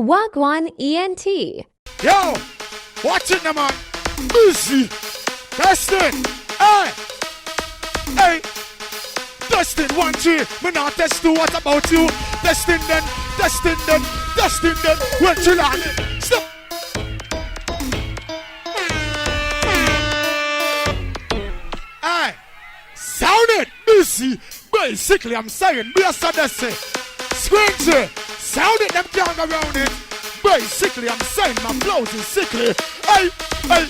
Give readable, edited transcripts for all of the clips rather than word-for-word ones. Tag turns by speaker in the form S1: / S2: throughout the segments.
S1: Wagwan ENT.
S2: Yo, watch it now, man. Easy. Testing. Hey. Hey. Testing 1, 2. Me not test 2. What about you? Testing then. Testing then. Testing then. When Trelawny. Stop. Hey. Sound it. Easy. Basically, I'm saying. Be a Odyssey. Screen. Sound it. Them can't go around it. Basically, I'm saying my flows is sickly. Hey, hey.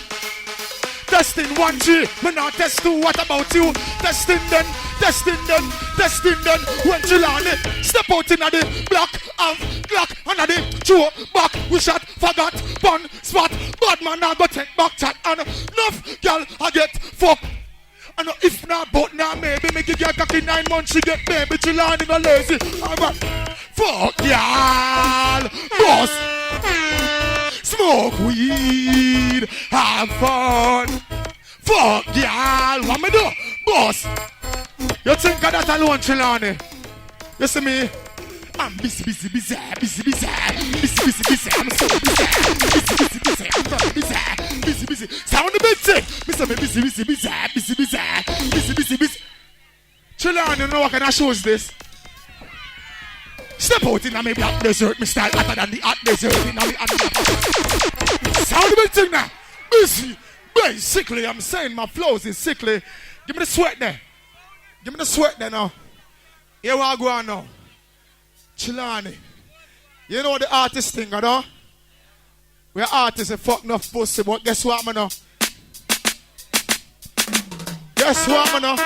S2: Testing 1, 2. Me not test 2. What about you? Testing then. Testing then. Testing then. When Trelawny step out in the block of clock under the throw back. We shot, forgot, pun, spot. Bad man now go take back chat. And enough girl I get fucked. And if not, but now maybe me give you a cocky 9 months she get baby. Trelawny go lazy. Fuck y'all. Boss. Smoke weed, have fun. Fuck y'all, what me do? Boss, you think of that alone, Trelawny? You see me? I'm busy. I'm so busy. I'm very busy. Sound the big thing. Busy. Trelawny, you know what kind of show is this? Step out in a me black desert, me style hotter than the hot desert in a me sound the big thing now. Busy. Basically, I'm saying my flows is sickly. Give me the sweat there. Now. Here we go on now. Trelawny. You know the artist thing, you know? We're artists and fuck enough pussy, but guess what, man? Guess what, man?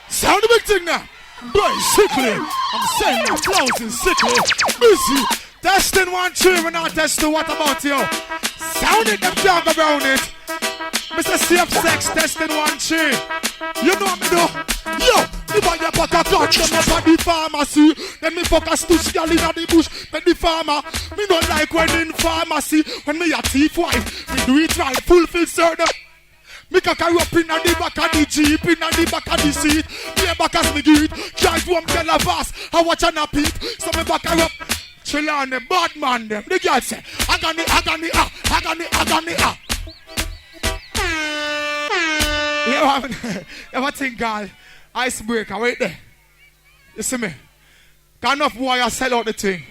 S2: Sound the big thing now. Basically, I'm saying my flows is sickly. Busy. Testing 1, 2, we're not testing. What about you? Sound it, them can't go around it. Mr. Safe Sex, testing 1, 2. You know what me do? Yo, you buy your pack of gun, them up at the pharmacy. Then me fuck a stitch girl in the bush. Then the farmer, me don't like when in pharmacy. When me a thief wife, me do it right, fulfill certain. Me can carry up in the back of the Jeep, in the back of the seat. Me back as me do it. Drive one girl a fast, I watch her a peep. So me back her up. Trelawny, bad man them. The girl say, agony. You ever think, girl, icebreaker, wait there. You see me? Got enough boy I sell out the thing.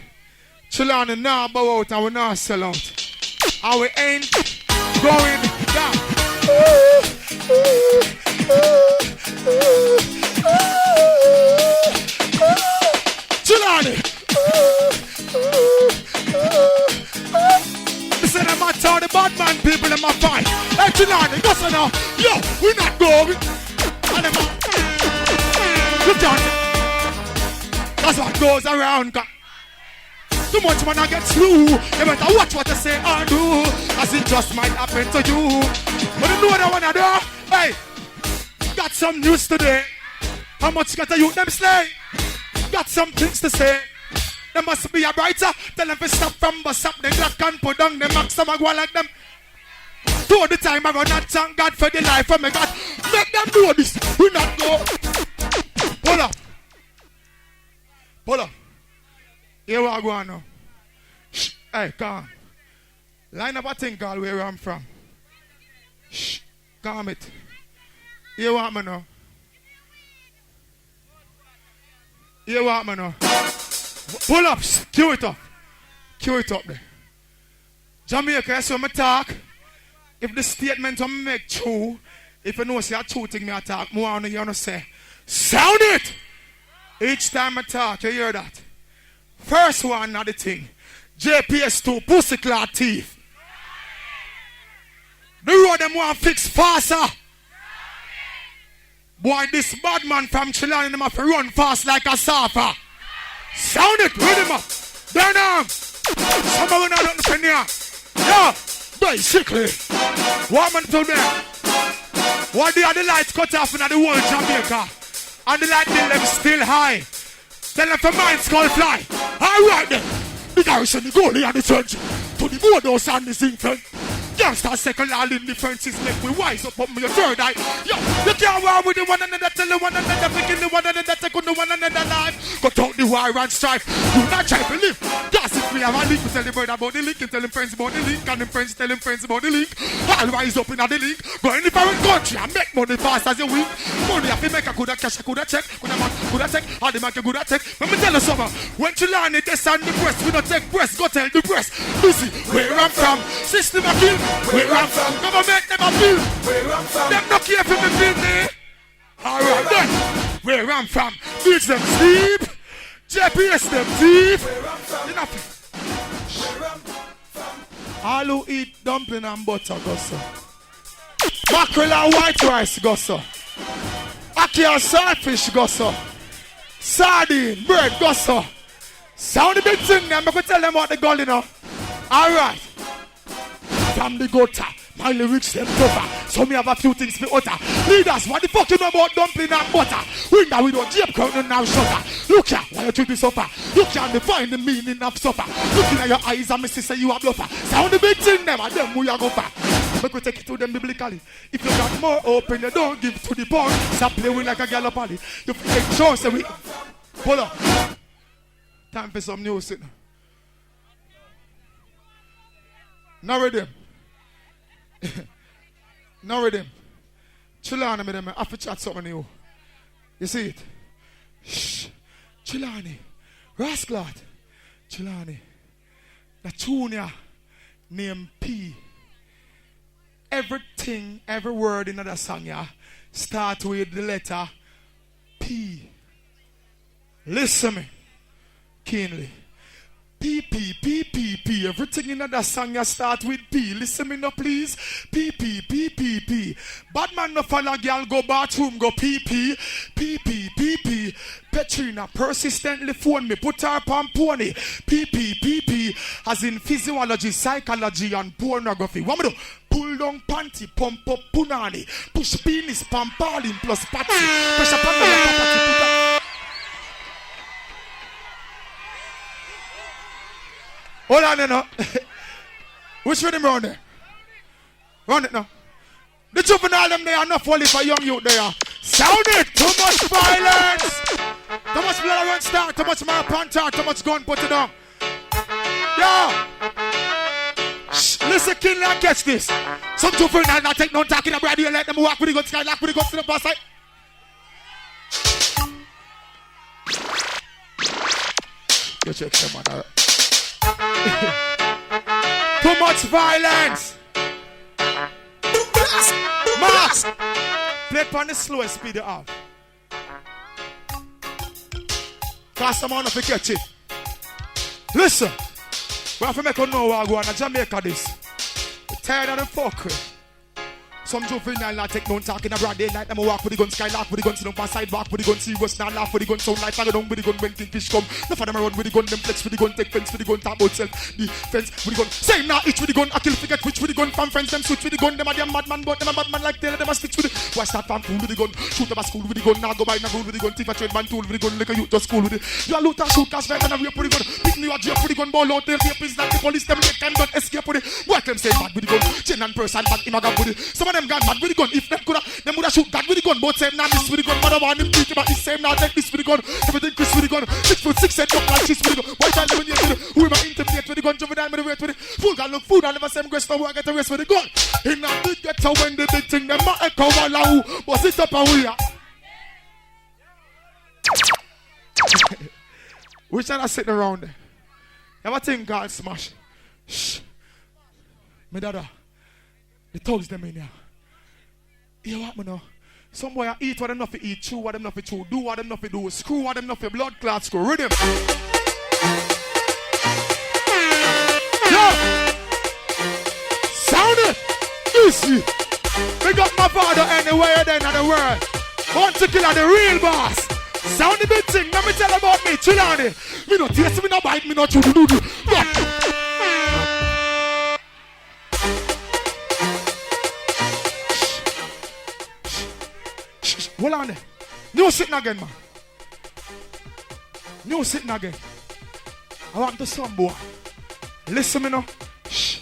S2: Trelawny now bow out and we now sell out. And we ain't going down. Trelawny. Me say them a tell the bad man people them a fight. Hey Trelawny, go so now. Yo, we not going. And them a look down. That's what goes around. Too much man I get slew. You better watch what you say or do, as it just might happen to you. But you know what I wanna do? Hey, got some news today. How much got a youth them slay? Got some things to say. There must be a brighter. Tell them to stop from bust up. They got can put down the max. Some go like them. All the time I run and thank God for the life of me God. Make them do this. We not go. Pull up. Here we go now. Shh. Hey, calm. Line up a thing called where I'm from. Shh. Calm it. Here what me now. Here what me now. Pull up. Cue it up. Cue it up there. Jamaica, so me talk. If the statement I make true, if you know say a true thing me I talk, more on you say, sound it! Each time I talk, you hear that? First one, not the thing. JPS2, pussy clad thief. The road them want fix faster. Boy, this bad man from Trelawny, them have to run fast like a surfer. Sound it, read him up. Down arm. Somebody not on the pen here. Yeah, basically. What man told me? Why they are the lights cut off in the whole Jamaica? And the light bill them still high. Tell them for mine skull fly. Alright then. The garrison, the goalie and the church. To the board house and the zinc friend. Gangsta second all in differences. Make we wise up on your third eye. Yo, you can't war with the one another, tell the one another, picking the one another, take on the one another life. Got out the war and strife. Do not try to live. That's if we have a link. We tell the bird about the link, and tell them friends about the link, and them friends tell them friends about the link. I'll rise up in the link. Go in the foreign country and make money fast as you win. Money if you make a good cash, a good check, good check, how they make a good check. Let me tell you something. When you learn it, they stand the breast. We don't take breast, go tell the breast. Busy, where I'm from. System a kill, where I'm from. Government never feel, where I'm from. Them not care for me feel me. Alright then, where I'm from. Beats them sleep. JPS them deep. Enough. All who eat dumpling and butter go so. Mackerel and white rice go so. Ackee and saltfish go so. Sardine, bread go so. Sound the big thing them, I can tell them what they got, you know. Alright. From the gutter, my lyrics them tougher. So me have a few things for utter. Leaders, what the fuck you know about dumpling and butter? We know we don't jape crown and now shutter. Look here, why you treat me suffer? You can't define the meaning of suffer. Looking at your eyes and me say you a bluffer. Sound the big thing them, and them we a go for. Make we take it to them biblically. If you got more open, you don't give to the poor. Stop playing like a girl up alley. You make sure say we pull up. Time for some news. No rhythm. No rhythm. Trelawny, me them. I have to chat something new. You see it? Shh. Trelawny. Rascal. Trelawny. The tune named P. Everything, every word in that song, yeah, start with the letter P. Listen me keenly. P, P, P, P, P. Everything in that song, yeah, start with P. Listen me now, please. P, P, P, P, P. Bad man no follow girl, go bathroom, go P, P. P, P, P, P. Petrina persistently phone me, put her on pony. P, P, P, P. As in physiology, psychology, and pornography. What me do? Pull down panty, pump up punani. Push penis, pampalin plus patsy. Pressure pump the property. Hold on, you know. Which rhythm round there? Run it now. The juvenile them there are enough only for young youth there. Sound it! Too much violence! Too much blood run start, too much more panther, too much gun put it down. Yo! Shh, listen, kill and catch this. Some juvenile not take no talking about you, let them walk with the guns, sky lock with the guns to the past side. You check them on that. Too much violence. Mask. Play it on the slowest speed off. Cause someone to catch it. Listen. We have to make a know what go on in Jamaica this. We're tired of the fuckery. Some juvenile not take no talking abroad daylight. Them walk with the gun, sky lock with the gun, sit down side walk with the gun, serious now laugh with the gun, sound like fire down with the gun when kingfish come. Enough of them run with the gun, them flex with the gun, take fence with the gun, talk about self defense with the gun. Same now itch with the gun, I kill forget which with the gun, from friends them switch with the gun, them are them madman, but them a badman like Taylor, them a stitch with it. Why start from fool with the gun, shoot them a school with the gun, now go buy na rule with the gun, thief a trade man tool with the gun, like a youth just school with it. You a loot and shoot, cash right and a rape with the gun, pick me a jail with the gun, ball out there, tape is like the police, them make time gun, escape with it. What them say bad with the gun, chain and person bad, him a gun with it. Some of them got mad with the gun. If them coulda, them woulda shoot God with the gun. Both same now miss with the gun. Mother want him beat him, but this same now take this with the gun. Everything Chris with the gun. 6'6" head up like this with the gun. Why can't you with it? Who am I intimidate with the gun? Juvenile me the wait with it. Fool got look food and never same grace. Now I get the rest with the gun. In a big ghetto when the big thing them a echo all who, but it up a we are. Which are sitting around there? Have a thing called smash. Shh. Me dada. The thugs them in here. You what me know? Some boy I eat what them not to eat, chew what them not to chew, do what them not to do, screw what them not to blood clot screw. Rhythm. Yo! Sound it! Easy! Big up Mavado anywhere then in the world. Want to kill the real boss. Sound the big thing. Let me tell about me, Trelawny. Me no taste, me no bite, me no chew, do. Hold on there. New sitting again, man. New sitting again. I want to some boy. Listen me now. Shh.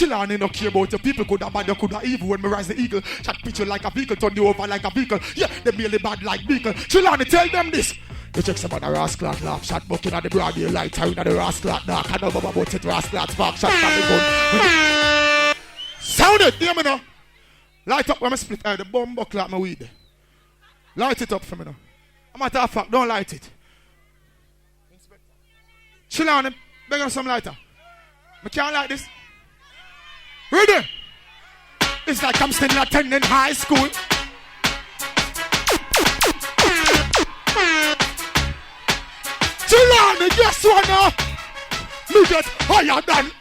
S2: Trelawny no care about your people. Could have bad, you could have evil. When me rise the eagle, shot picture like a vehicle, turn you over like a vehicle. Yeah, they merely bad like vehicle. Trelawny, tell them this. You check some of the rascal laugh shot bucking at the broad light, in at the rascal dark. I know about it, rascal spark shot from the gun. Sound it, hear me now. Light up when I split the bomb buckle at my weed. Light it up for me now. A matter of fact, don't light it. Trelawny, beg on some lighter. I can't light this. Ready? It's like I'm still attending high school. Trelawny, guess what now? Me get higher than.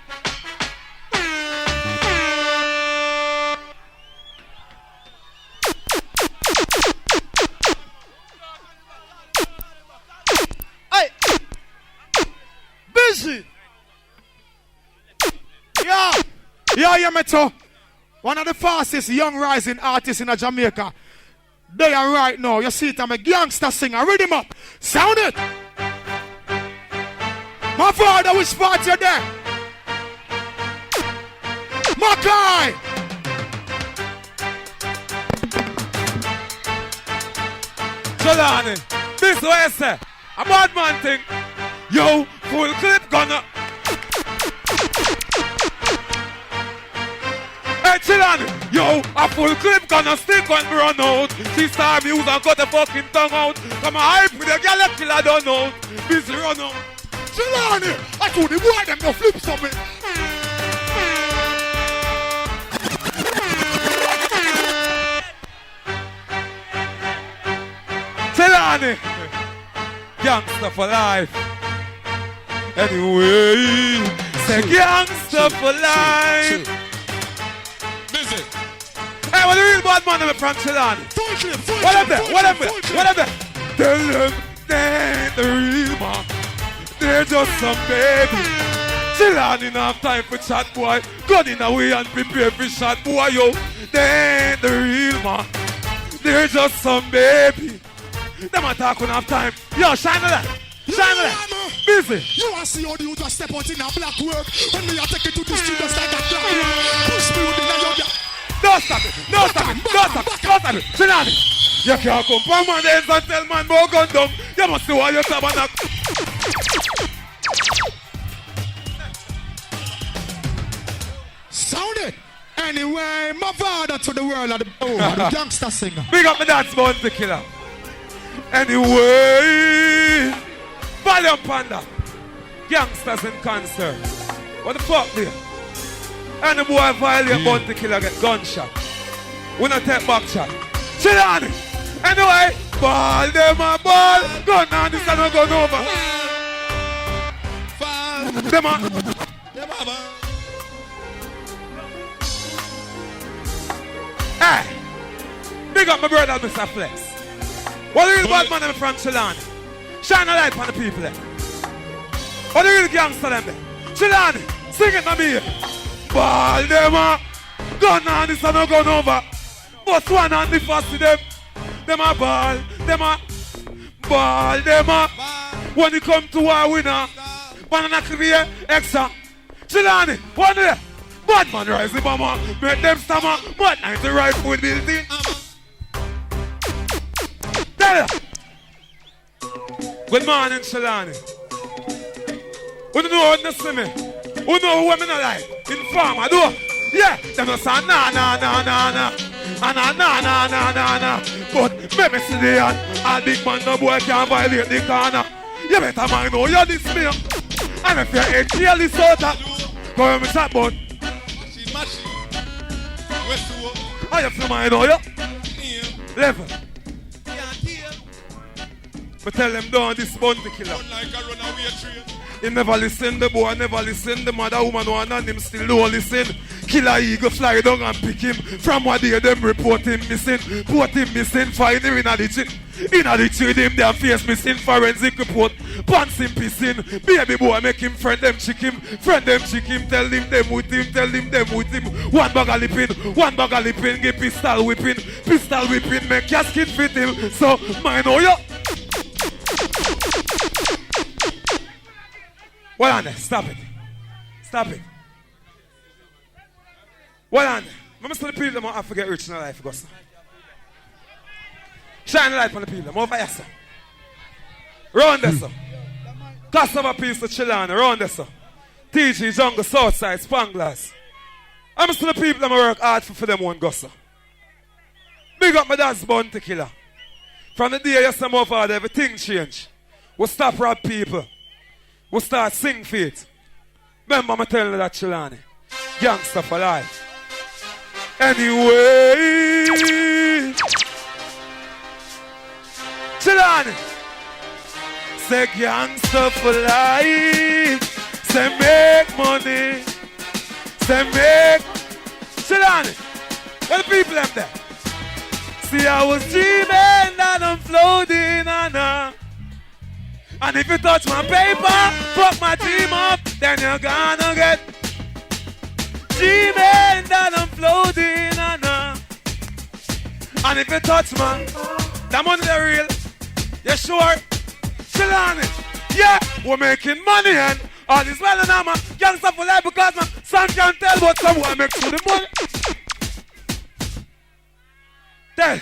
S2: Hey, busy. Yeah, me too. One of the fastest young rising artists in Jamaica. They are right now. You see it, I'm a gangster singer. Read him up. Sound it. Mavado, which part you there? Makai!
S1: Trelawny, this way say, a bad man thing. Yo, full clip gonna. Hey Trelawny, yo, a full clip gonna stick when we run out. She start music and cut the fucking tongue out. Come on, hype with the gal killer don't know. Busy run out.
S2: Trelawny, I told the boy them to flip something.
S1: Trelawny, gangster for life. Anyway, say gangster for life.
S3: Busy.
S1: Hey, what the real bad man of from Trelawny? What up there? What up there? What up there? Tell them they ain't the real man. They're just some baby. Trelawny not have time for chat, boy. Gun in away and prepare for shot, boy, yo. They ain't the real man. They're just some baby. Them attack when have time. Yo, shine a light. Shine a light. Busy.
S2: You want to see how the youth just step out in a black work. When we are taking to the street just like a black work. Push me with the young.
S1: Don't stop it. Don't stop it. Don't stop it. Don't stop it. Trelawny, you can't come from man ends and tell man more gun dumb. You must see what you're tabernacle.
S2: Sound it. Anyway, Mavado to the world of the gangster singer.
S1: Big up my dance bounty killer. Anyway, Valiant Panda, gangsters in concert. What the fuck there? And the boy violate bounty killer get gunshot. We not take back shot. Trelawny. Anyway, ball them a ball. Gun on this and a gun over. Them a. Hey, big up my brother Mr. Flex. What the real bad man them from Trelawny? Shine a light on the people there. What the real gangster them there? Trelawny, sing it, my baby. Ball them a gun on this and a gun over. But one on the first to them. Them a ball, them a ball, them a. When you come to our winner, banana clear, extra. Trelawny, one there. Bad man rise the Bama, make them stammer, but 90 rifle building. Tell ya. Good morning, Trelawny. Who know what you see me? Who know who I'm in a life? In farm, I do. Yeah, them no say na na na na na. Na na na na na na na. But me see the hand, all big man no boy can't violate the corner. You better mind how you this me. And if you ain't clearly sorted, go on me chat about. How you feel mind how you? Level. But tell them don't this bounty killer. He never listen, the boy never listen. The mother woman who and him still don't listen. Killer eagle fly down and pick him. From what day them report him missing. Put him missing, find him in the tree. In the tree, them their face missing. Forensic report, pants him pissing. Baby boy make him friend them chick him. Friend them chick him, tell him them with him. Tell him them with him. One bag of lipping, one bag of lipping. Give pistol whipping, pistol whipping. Make casket fit him. So, mine know you. Well on there, stop it. Stop it. Well, on. I'm still the people that have to get rich in their life, Gus. Shine the light on the people. I'm over here, sir. Round there, sir. Customer piece to Trelawny. Round there, sir. TG, Jungle, Southside, Spanglers. I'm still the people that work hard for them one, Gus. Big up my dad's bounty killer. From the day you come over, everything changed. We stop rob people. We start sing for it. Remember me telling you that, Trelawny. Gangster for life. Anyway, Trelawny. Say gangster for life. Say make money. Say make. Trelawny. Where the people them there? See, I was dreaming and I'm floating on. And if you touch my paper, fuck my dream up, then you're gonna get dreaming that I'm floating on. And if you touch man, that money the real. You sure? Trelawny, yeah, we're making money and all is well and I'm a gangster for life because my son can't tell what someone makes for the money. Tell.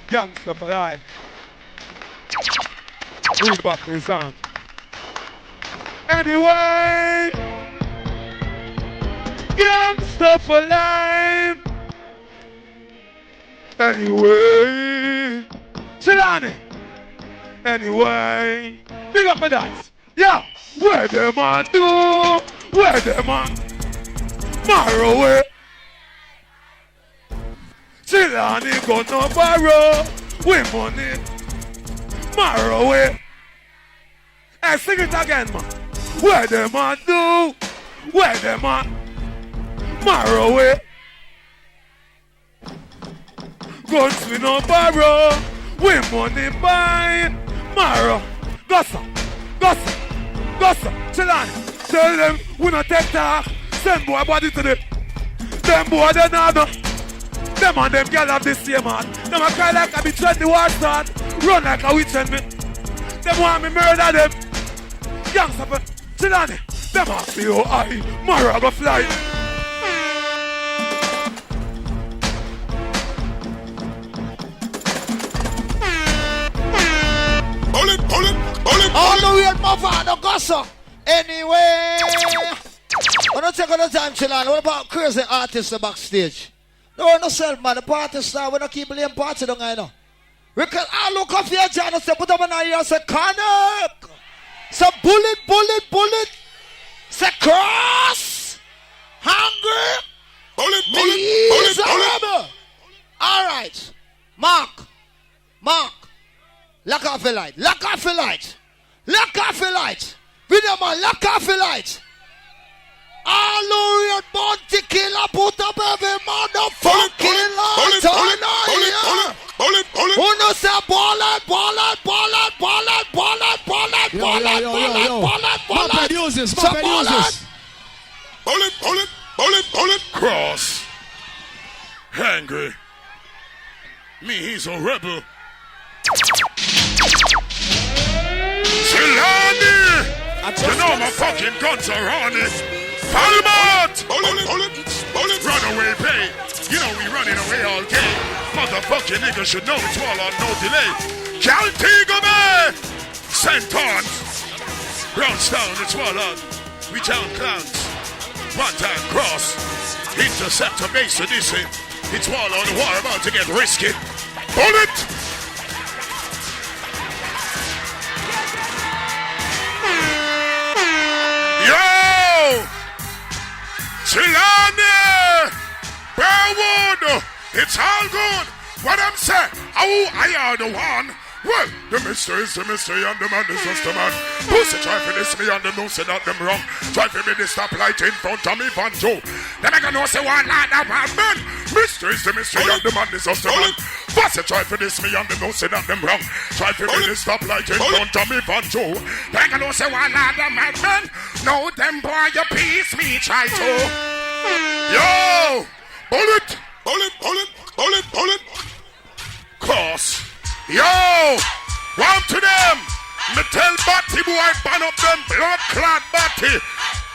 S1: Gangster for life. Read back the song. Anyway, gangster for life. Anyway, Trelawny. Anyway, big up my dance. Yeah, where them on do? Where them on? Marrow. Trelawny gonna borrow with money. Marrow. Hey, sing it again, man. Where them on do? Where them on? Marrow. Guns we no borrow. We money buy. Marrow. Gossa. Trelawny. Tell them we no take talk. Send boy body to them. Them boy they not know. Them and them girl have the same heart. Them a cry like I be trying the war start. Run like a witch and me. Them want me murder them. Gangsta for Trelawny. Them ask me how high Mara go fly.
S3: Pull it.
S4: All the way at Mavado, Gossa. Anyway, we're not taking the time, Trelawny. What about crazy artists backstage? No, no self, man. The party star, we don't keep playing party, don't I know? We can all look up here, John, and say, put up an eye and say, connect. Say, bullet. Say, cross. Hungry.
S3: Bullet.
S4: All right. Mark. Lock off the light. Video man, lock off the light. All right, bounty killer, put up every motherfucking light on. Who knows say ball it.
S3: Bullet. Cross. Angry. Me, he's a rebel. Trelawny! You know my fucking guns are on it. Palmat! Bullet. Runaway pay. You know we running away all day. Motherfucking nigga should know it's all on no delay. Caltigo Bay! St. Anne's. Brownstown, it's all on. We town clowns. One time cross. Interceptor base Odyssey. It's all on the war about to get risky. Bullet! Yo! Trelawny! Burwood! It's all good! What I'm saying? Oh, I are the one. Well, the mystery is the mystery and the man is just a man. Pussy try for this me and them know say that them wrong. Try for me the stoplight in front of me Van Joe. Them I can know say one like that man. Mystery is the mystery and the man is just a man. Pussy try for this me and them know say that them wrong. Try for me the stoplight in front of me Van Joe. Them I can know say one like that man. No them boy you piece me try to. Yo! Bullet! Cross. Yo! One to them! Me tell Batty boy ban up them blood clot Batty.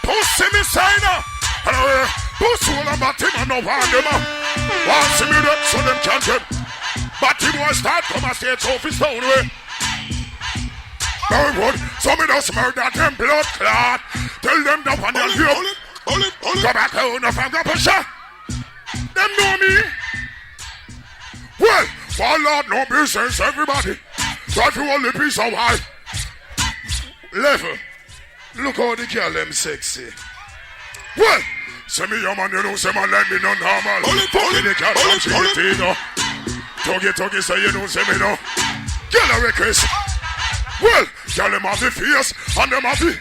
S3: Pussy me signer. Anyway, two soul and batty man no want them. Want see me that so them can't get. Batty boy start come a stage office down way. Burwood, so me just murder them blood clot. Tell them the one you hear. Go back home if I'm gonna push her. Them know me. Well, for Lord no business everybody. Try to hold the piece of white. Level. Look how the girl them sexy. Well, say me your man, you know, say man let me no normal. Fucking the girl from Chiquitino. Tuggy, say you know, say me no. Girl a request. Well, girl them have the face and them have the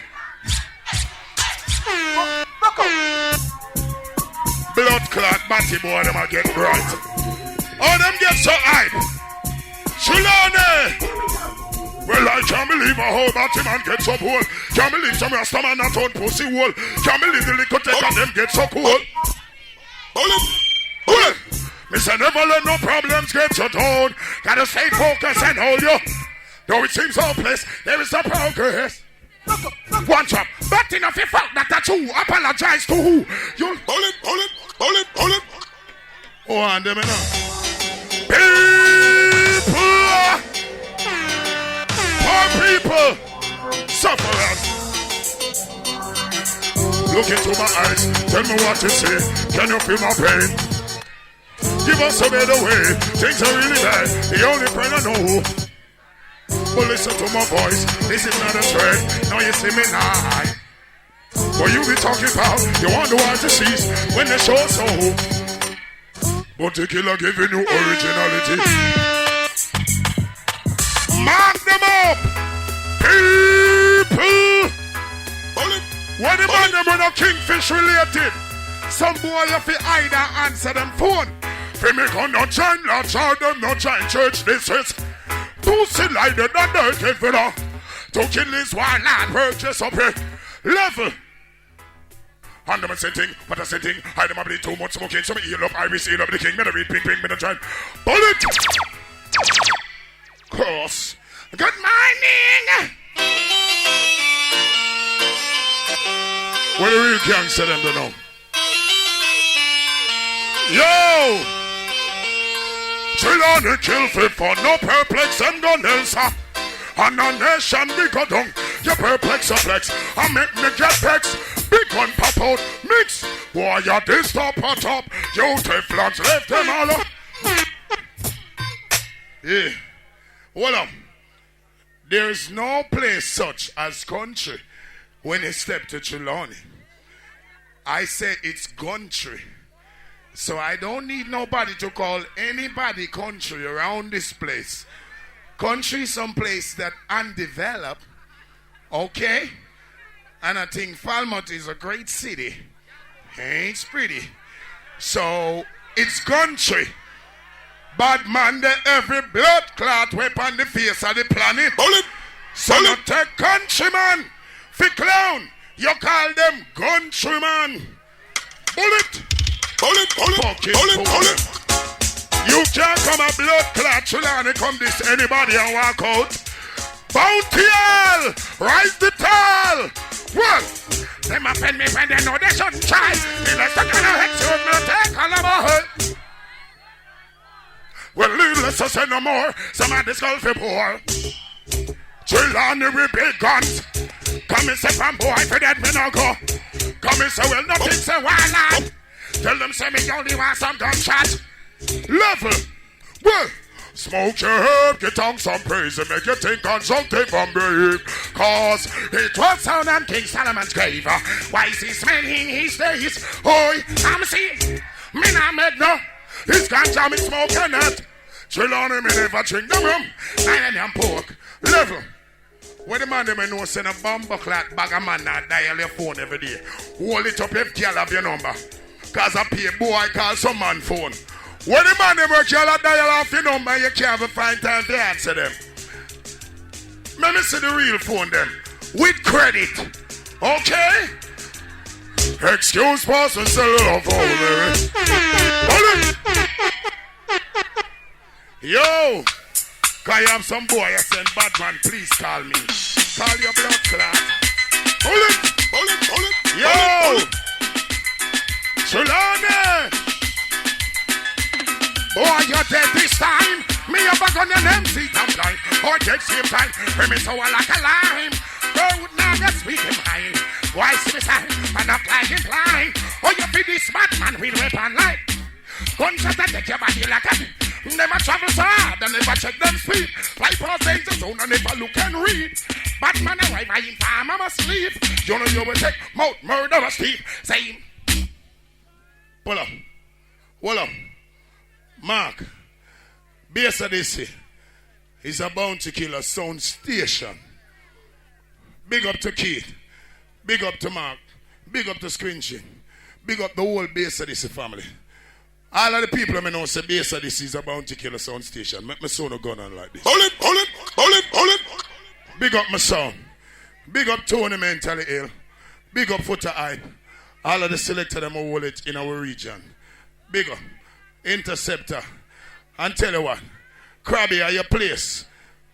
S3: blood clot batty boy them a get bright. Oh, them get so hype. Trelawny. Well, I can't believe a whole batty man gets so cool. Can't believe some rasta man not on pussy hole. Can't believe the little take of them get so cool. Well, me say never let no problems get you down. Gotta stay focused and hold you. Though it seems hopeless, there is a progress. One chop, but enough you fuck that a two. Apologize to who? You'll hold it. Oh, and them enough. People, sufferers. Look into my eyes, tell me what you see. Can you feel my pain? Give us a better way. Things are really bad. The only friend I know. But listen to my voice. This is not a threat. Now you see me now. What you be talking about? You wonder why to cease when the show's so. But the killer giving you originality. Mark them up. People! When the man them are no kingfish related, some boy have to either answer them phone. For me go no join lodge or them no join church. This is pussy like the dirty fella. To kill this one land purchase up here. Level. And them a setting, but a setting. I them a bleed too much smoking. So me heal up, I seal up the king. Me the read ping, me the join. Bullet! Cross. Good morning! What the real gangster them don't know? Yo! Trelawny kill for no perplex and gun else. And a nation we go down. You perplex a flex. I make me get pex. Big one pop out. Mix. Boy, you this top on top. You Teflons left them all up. Yeah. Hold on. There's no place such as country when you step to Trelawny. I say it's country. So I don't need nobody to call anybody country around this place. Country is some place that undeveloped. Okay? And I think Falmouth is a great city. It's pretty. So it's country. Bad man, they every blood clot weapon the face of the planet. Bullet. So you take countryman. For clown, you call them countryman. Bullet. You can't come a blood clot Trelawny come this anybody and walk out. Bounty all, rise the tall. Well, them offend me when they know they shouldn't try. They let the kind of hex you with me take all of my head. Well, let's say no more. Some of this girl for poor. Trelawny with big guns. Come and say from boy for that me no go. Come and say well nothing say why not. Tell them say me only want some gunshot. Level. Well, smoke your herb, get on some praise and make you think on something from brave. Cause it was sound on King Solomon's grave. Why is he smelling his days? Oi, I'm see. Me not make no. This ganja me smoking it. Trelawny me never drink the rum. Nine and pork. Level. When the man them know send a bomber clat bag of man that dial your phone every day. Hold it up if girl have your number. Cause I pay boy call some man phone. When the man them work y'all dial off your number you can't even find time to answer them. Let me see the real phone them. With credit. Okay? Excuse person cellular phone, baby. Yo! Can you have some boy I send bad man, please call me. Call your blood clot. Hold it! Yo! Trelawny. Boy, you're dead this time. Me have a gun and MC come blind. Or dead same time. Bring me so like a lime. Burwood now just speak him high. Why suicide? And not like him blind. Oh, you be this bad man with weapon light. Gunshot and take your body like a... Never travel so hard and never check them speed. Fly past danger zone and never look and read. Batman arrive, I in time, I must sleep. You know you will take mouth murderous thief. Say him. Pull up. Pull up. Mark. Base Odyssey is a bounty killer sound station. Big up to Keith. Big up to Mark. Big up to Squinchy. Big up the whole Base Odyssey family. All of the people I know say Base Odyssey is a bounty killer sound station. Make my son a gun on like this. Hold it, hold it, hold it, hold it. Big up my son. Big up Tony Mentally Ill. Big up Footer Hype. All of the selected them who hold it in our region. Big up Interceptor. And tell you what, Scrappy at your place.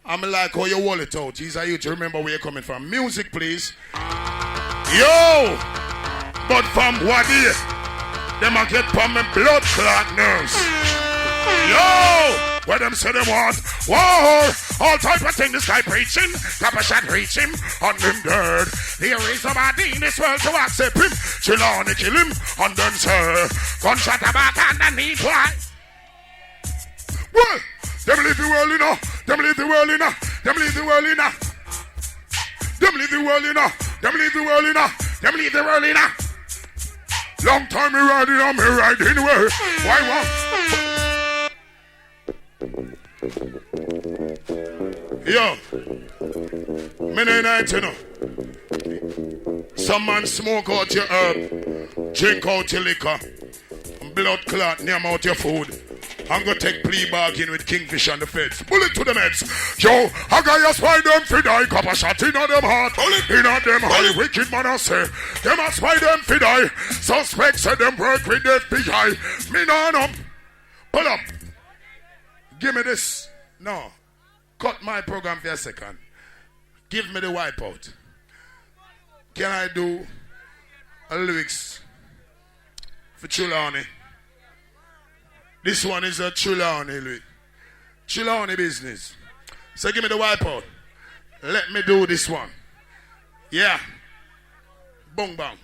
S3: I'm like how you hold it out. He's a you to remember where you're coming from. Music, please. Yo! But from what is? Them a get from me blood clot nerves. Yo! Where them say them want? Whoa! All type of thing this guy preaching. Top a shot reach him on him dirt. There is nobody in this world to accept him. Trelawny kill him on them sir. Gunshot back underneath why? Well, them leave the world in a. Them leave the world in a. Them leave the world in a. Them leave the world in a. Them leave the world in a. Them leave the world in a. Long time me riding on me riding way. Why what? Yo, me night you know. Some man smoke out your herb, drink out your liquor, blood clot name out your food. I'm gonna take plea bargain with Kingfish and the feds. Bullet to the meds. Yo, I got your spy them fi die. Copper shot in on them heart. In on them high. Wicked man I say. Them a spy them fi die. Suspects say them work with the FBI. Me no. Pull up. Give me this. No. Cut my program for a second. Give me the wipeout. Can I do a lyrics for Trelawny? This one is a Trelawny lyric. Trelawny business. So give me the wipeout. Let me do this one. Yeah. Bong bang.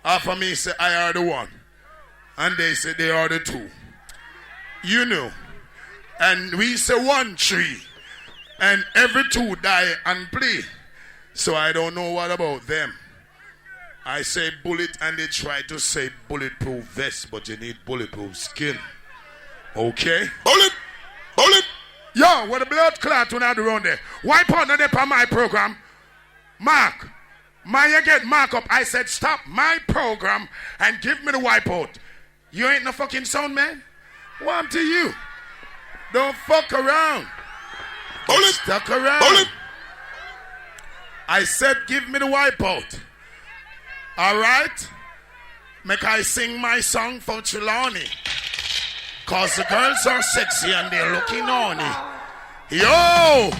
S3: After me say I are the one. And they say they are the two. You know. And we say 1 tree. And every 2 die and play. So I don't know what about them. I say bullet and they try to say bulletproof vest, but you need bulletproof skin. Okay? Bullet! Bullet! Yo, what the blood clot when I do around there? Wipe out on my program. Mark. You get mark up. I said stop my program and give me the wipeout. You ain't no fucking sound man? What to you? Don't fuck around. Bullet! Stuck around. Bullet! I said give me the wipeout. Alright? Make I sing my song for Trelawny. Cause the girls are sexy and they're looking horny. Yo!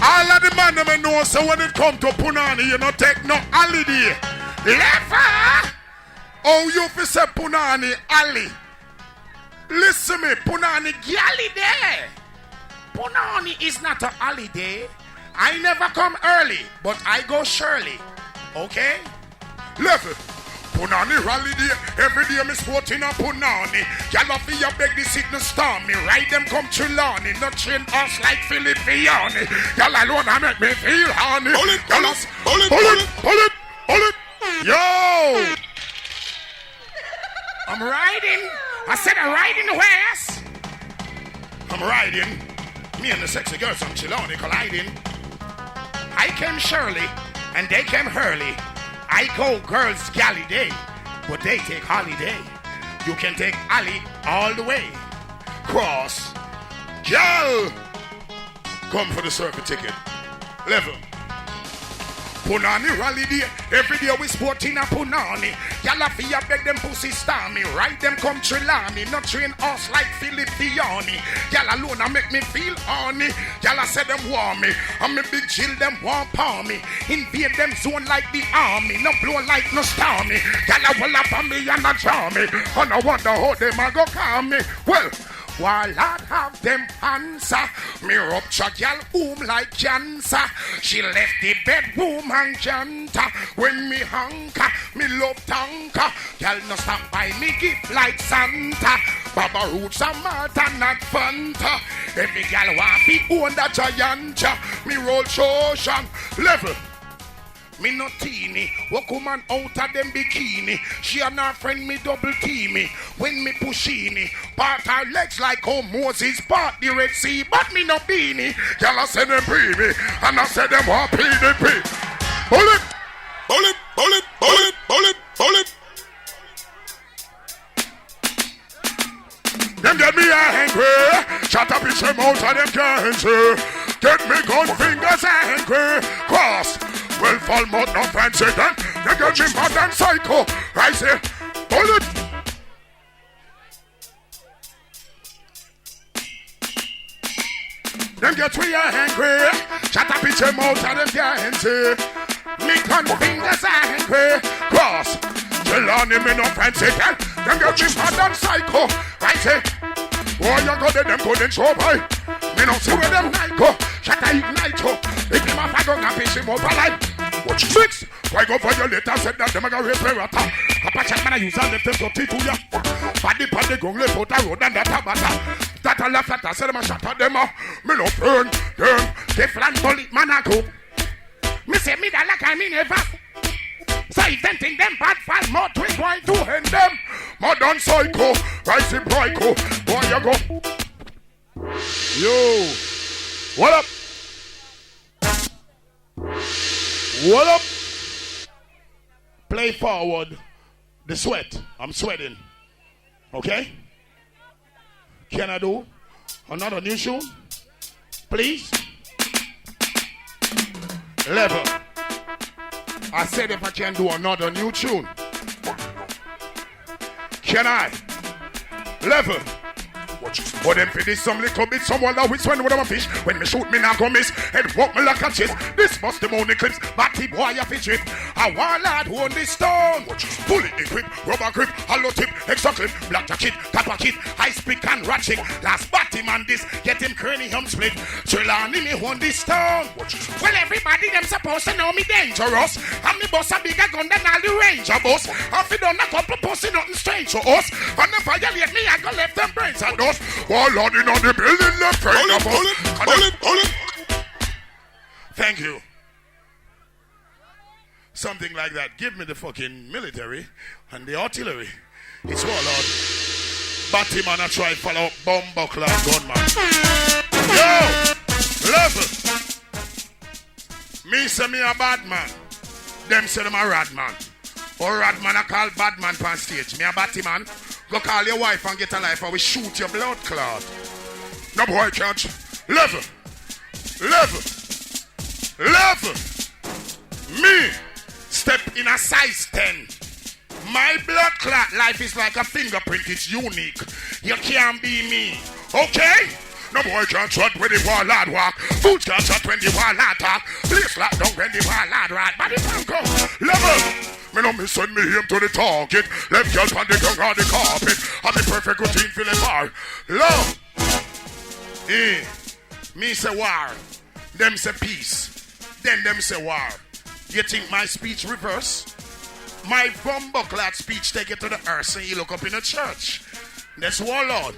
S3: All of the man them know so when it come to Punani, you don't take no holiday. Lefa! Oh, you fi say Punani Ali. Listen me, Punani Gyali there. Punani is not a holiday. I never come early, but I go surely. Okay? Level. Punani rally day. Every day me sporting a Punani. Y'all off your beg the sickness storm me. Ride them come Trelawny. Not train us like Philip Vianney. Y'all alone I make me feel horny. Pull it, pull it, pull it, pull it, pull it, pull it. Yo! I'm riding. I said I'm riding west. I'm riding. Me and the sexy girls from Trelawny colliding. I came Shirley and they came Hurley. I go girls galley day, but they take holiday. You can take Ali all the way. Cross. Gal! Come for the circuit ticket. Level. Punani rally day. Every day we sporting a punani. Y'all fear beg them pussy stormy. Ride them come Trelawny. Not train us like Philip Diani. Y'all alone a make me feel horny. Y'all say them warm me. I'm a big chill them want palm me. Invade them zone like the army. No blow like no stormy. Y'all a well up on me and a draw me. And I wonder how them a go call me. Well, while I'd have them answer, me rupture gal like cancer. She left the bedroom and janta. When me hanker, me love tanker. Gal no stop by me gift like Santa. Baba roots and Martha, not Fanta. Every gal want be own that giant. Me roll ocean level. Me no teeny, walk woman out of them bikini. She and her friend me double teamy. When me pushini, part her legs like how Moses part the Red Sea. But me no beanie. Y'all say them pre me, and I say them want PDP. Pull it, pull it, pull it, pull it, pull it, pull it. Them get me angry. Shut up in your mouth and them can't see. Get me gun fingers angry. Cross. Well, fall mouth no fancy then. They get me mad and psycho. I say, pull it. Them get me angry. Shut up in your mouth and them can't see. Me gun fingers angry. Cross. Trelawny me no fancy then. Them get me mad and psycho. I say, oh, you go there, them go then show by. Me no see where them night go. Shut up, ignite ho. If him off, I go and fish him over life. Watch mix. Why go for your letter? Said that them a go rape a rata. Papa check man, I use all them to 32 ya. Paddy go left out a road and that a bata. That a laugh at us, say them a shot at them. Me no burn them. Teflon bullet man a go. Me say me da like I mean never. So if them think them bad fall, more twin going to end them. Modern psycho, rising psycho. Boy, you go. Yo, what up? What up? Play forward. The sweat. I'm sweating. Okay? Can I do another new tune? Please? Level. I said if I can do another new tune. Can I? Level. But them for this some little bit, someone that which when I'm a fish. When me shoot me now go miss. Head walk me like a chest. This must the money clips. Batty boy a fish it. I want lad who on this stone. Fully equipped, rubber grip, hollow tip, extra clip, black jacket, copper kit, high speed and ratchet. Last batty man this, get him cranium split. Trelawny me on this stone. Well everybody them supposed to know me dangerous. And me boss a bigger gun than all the ranger boss. If you done a couple pussy nothing strange to us. And if I violate me I go left them brains and us. While loading on the building left right of us. Hold it. Thank you. Something like that. Give me the fucking military and the artillery. It's Warlord. Batman I try follow up bomb buckler gunman. Yo! Level! Me say me a bad man. Them say them a rad man. Or rad man I call bad man on stage. Me a batty man. Go call your wife and get a life or we shoot your blood clot. No boy can't. Level. Me step in a size 10. My blood clot life is like a fingerprint. It's unique. You can't be me. Okay? No boy can't shot when the warlord walk. Fools can't shot when the warlord talk. Place lock down when the warlord ride. But the man go. Level. Me no miss send me him to the target. Left girls on the ground on the carpet. I'm the perfect routine feeling bar. Love. Me say war. Them say peace. Then them say war. You think my speech reverse? My bumbleclad speech take it to the earth and you look up in a church. That's warlord.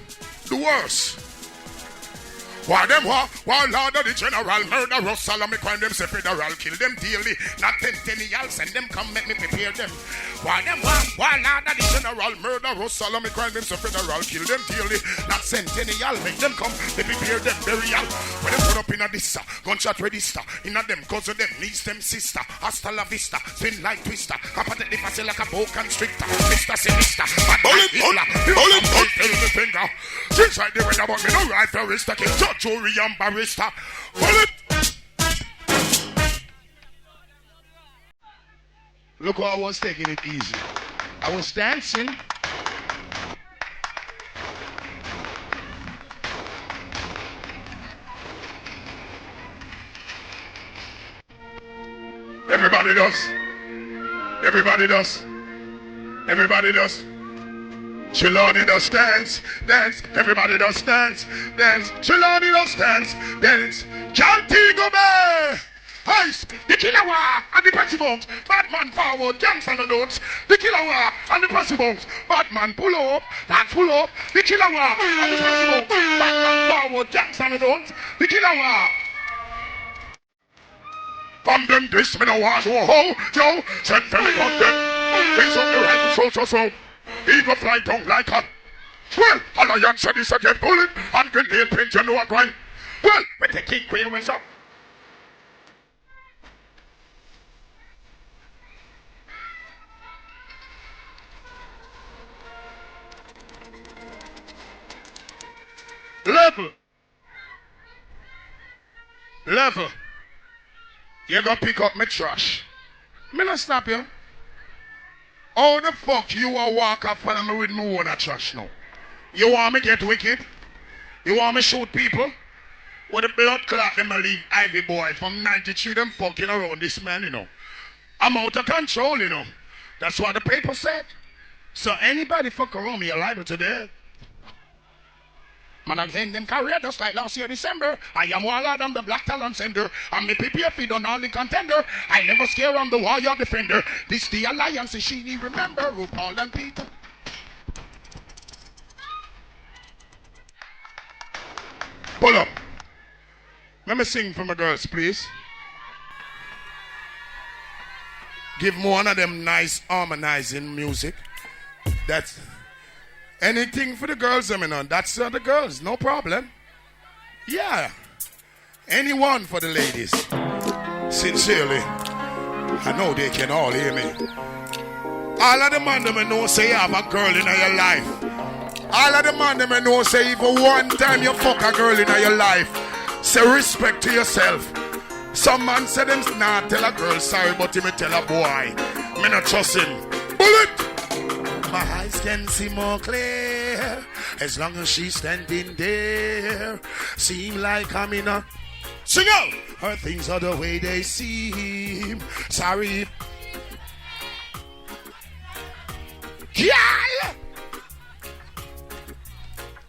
S3: The worst. Why them war? Warlord of the general murder salami crime them say federal kill them daily. Not 10 y'all send them come make me prepare them. Why them war? Warlord of the general murder salami crime them say federal kill them daily. Not send 10 y'all make them come they prepare them burial. When they put up in a dista, gunshot register. In a them cousin them niece them sister. Hasta la vista, spin like twister. Competently pass like a boa constrictor. Mr. Sinister, bullet. Finger. She's right there when I want me no right for wrist. Jury and barrister. Bullet. Look how I was taking it easy. I was dancing. Everybody does. Everybody does. Everybody does. Trelawny does dance, dance. Everybody does dance, dance. Trelawny does dance, dance. Cantigo Bay! Heist, the killer war and the Pessibones. Batman forward, gangs on the notes. The killer war and the Pessibones. Batman pull up, dance pull up. The killer war and the Pessibones. Batman forward, gangs on the notes. The killer war. From them this me no want to ho, yo. Send them from them. Things on the right, so. Eagle fly down like a. Well, Alliance said this again, bullet and grenade pins, you know what, right? Well, we take King Queen wins up. Level. You go pick up my trash. Me not stop you. How the fuck you a walk up follow me with me own a trash now? You want me get wicked? You want me shoot people? With the blood clot in my league Ivy boy from 93 them fucking around this man, you know. I'm out of control, you know. That's what the paper said. So anybody fuck around me, you're liable to death. Man, I'm saying them career just like last year December. I am one of them, the black talent sender. I'm the PPF on all the contender. I never scare on the warrior defender. This the alliance, she need remember. RuPaul and Peter. Pull up. Let me sing for my girls, please. Give me one of them nice harmonizing music. That's anything for the girls, I mean, that's the girls, no problem. Yeah. Anyone for the ladies. Sincerely. I know they can all hear me. All of the man them know say you have a girl in your life. All of the man them know say even one time you fuck a girl in your life. Say respect to yourself. Some man say them not tell a girl sorry, but he may tell a boy. Me not trust him. Bullet! My eyes can see more clear as long as she's standing there. Seem like I'm in a sing out. Her things are the way they seem. Sorry. Yeah.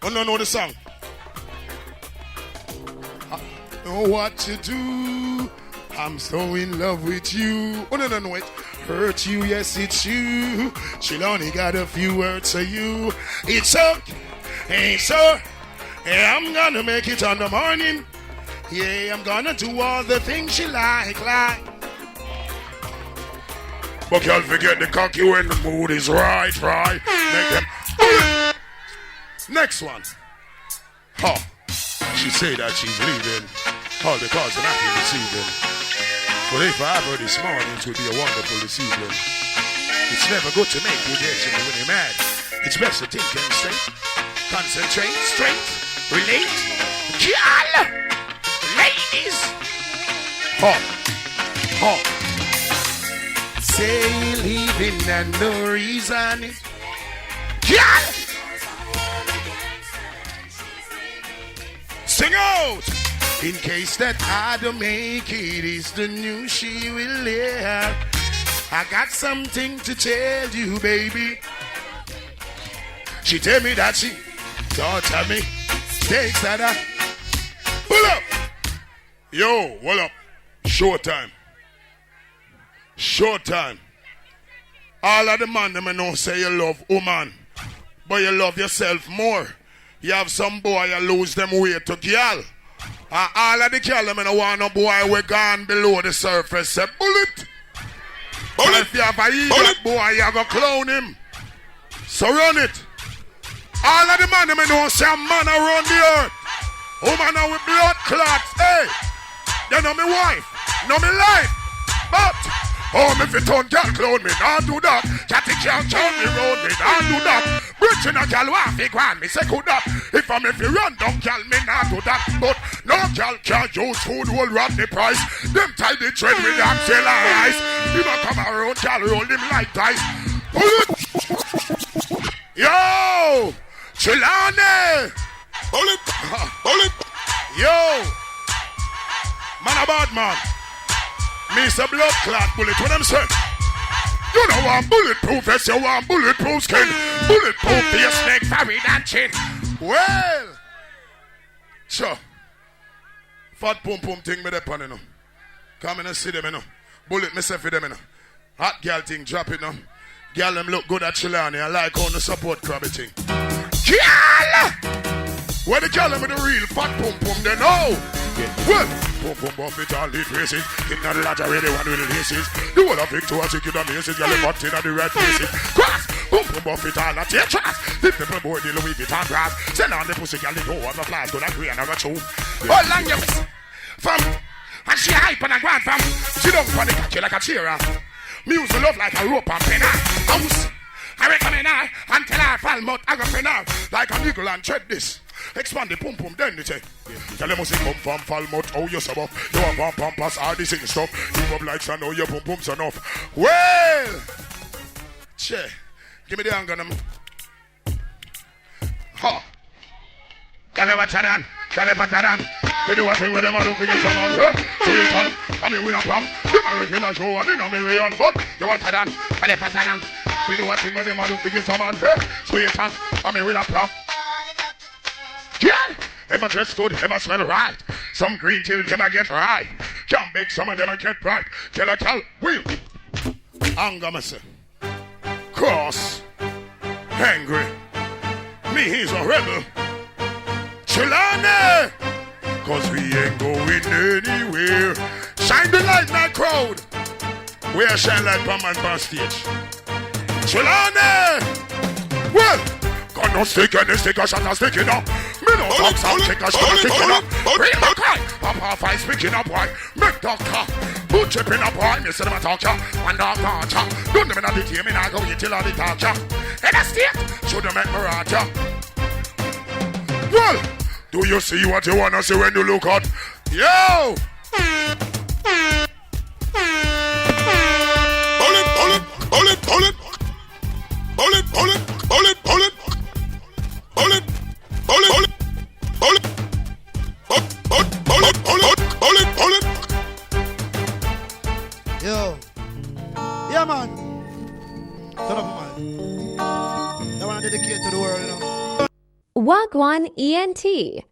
S3: Oh no, know the song. I know what to do. I'm so in love with you. Oh no, it hurt you, yes it's you. Trelawny got a few words for you. It's okay, hey sir. Yeah, I'm gonna make it on the morning. Yeah, I'm gonna do all the things she like. But y'all forget the cocky when the mood is right. Make them. Next one. Oh, she say that she's leaving. All because I'm happy this evening. But if I have her this morning, it will be a wonderful this evening. It's never good to make you dance when you're mad. It's best to think and straight. Concentrate, straight, relate. Girl! Ladies! Oh. Say leaving and no reason. Girl! Sing out! In case that I don't make it, is the news she will hear. I got something to tell you, baby. She tell me that she don't tell me. Takes that up. Pull up. Yo, what up? Showtime. All of the man them know say you love woman, but you love yourself more. You have some boy you lose them weight to girl. All of the girl them don't want no boy we gone below the surface. Say bullet. If you have a evil boy, you have a clown him. So run it. All of the man them know say a man around the earth. Woman now with blood clots. Hey, they know me wife, know me life. But if you turn girl clown me, don't do that. Catty can't turn me round me, don't do that. Bridge watching a gal want fi gwan, me say could that. If I'm if you run down gal, me not do that. But no gal can use food will run the price. Them tie the trend with them sell eyes. You don't come around, gal roll them like dice. Yo, Trelawny. Hold it. Yo, man a bad man. Me say blood clot bullet. What I'm saying? You know I'm bulletproof, yes, you want bulletproof skin. Bulletproof for your snake, forehead and chin. Well, sure. Fat pum pum thing me dep on, you know. Come in and see them, you know. Bullet myself for them, you know. Hot girl thing, drop it, you know. Girl them look good at Trelawny. I like on the support crabby thing. Girl! Where the girl with the real fat pum pum, they know. Well, pum pum buff it all the races. In the ladder where they want with the races. The whole of Victoria take it on the races. Girl, they got in the red faces. Cross! Pum pum buff it all at your trust. If the boy the Louis Vuitton grass. Send on the pussy girl, they go on the flies. Gonna agree and have a chew. Oh, long you fam. And she hype and a grand fam. She don't panic at you like a cheerer. Music love like a rope and penna. House. I recommend her until I fall mouth. I go penna. Like a eagle and tread this. Expand the pum pum, then they say. Tell them must come from Falmouth, how you sub up. You have one pampas, all this thing stuff. You up like son, how your pum pum's enough. Well, che, give me the anger, them. Ha. Can I watch that? Can I watch that? We do a thing with them, I don't think it's on. So you can, I mean, we don't come. You are regular show, I don't know me on foot. You want that? Can I watch that? We do a thing with them, I don't think it's on. So you can, I mean, we don't come. Yeah, ever dress good, ever smell right. Some green tea can I get right. Can't make some of them I get right. Tell a tell, will. Anger myself. Cross. Angry. Me, he's a rebel. Trelawny. Cause we ain't going anywhere. Shine the light, my crowd. We are shine light from man stage. Trelawny. Well. Got no stick and the sticker shot a sticking up. Me no talk some sticker shot a sticking up. Real my cry. Papa fight speaking up boy. Make doctor. Boot chipping up boy. Me say them a talk ya. One dog torture. Don't them in a detail. Me nah go get till all the talk ya. In a state. Should them make me rat ya. Well. Do you see what you wanna see when you look out? Yo. Hold it. Hold it.
S2: Yo. Yeah, man. Turn up, man. I want to dedicate to the world, you know.
S5: Wagwan ENT.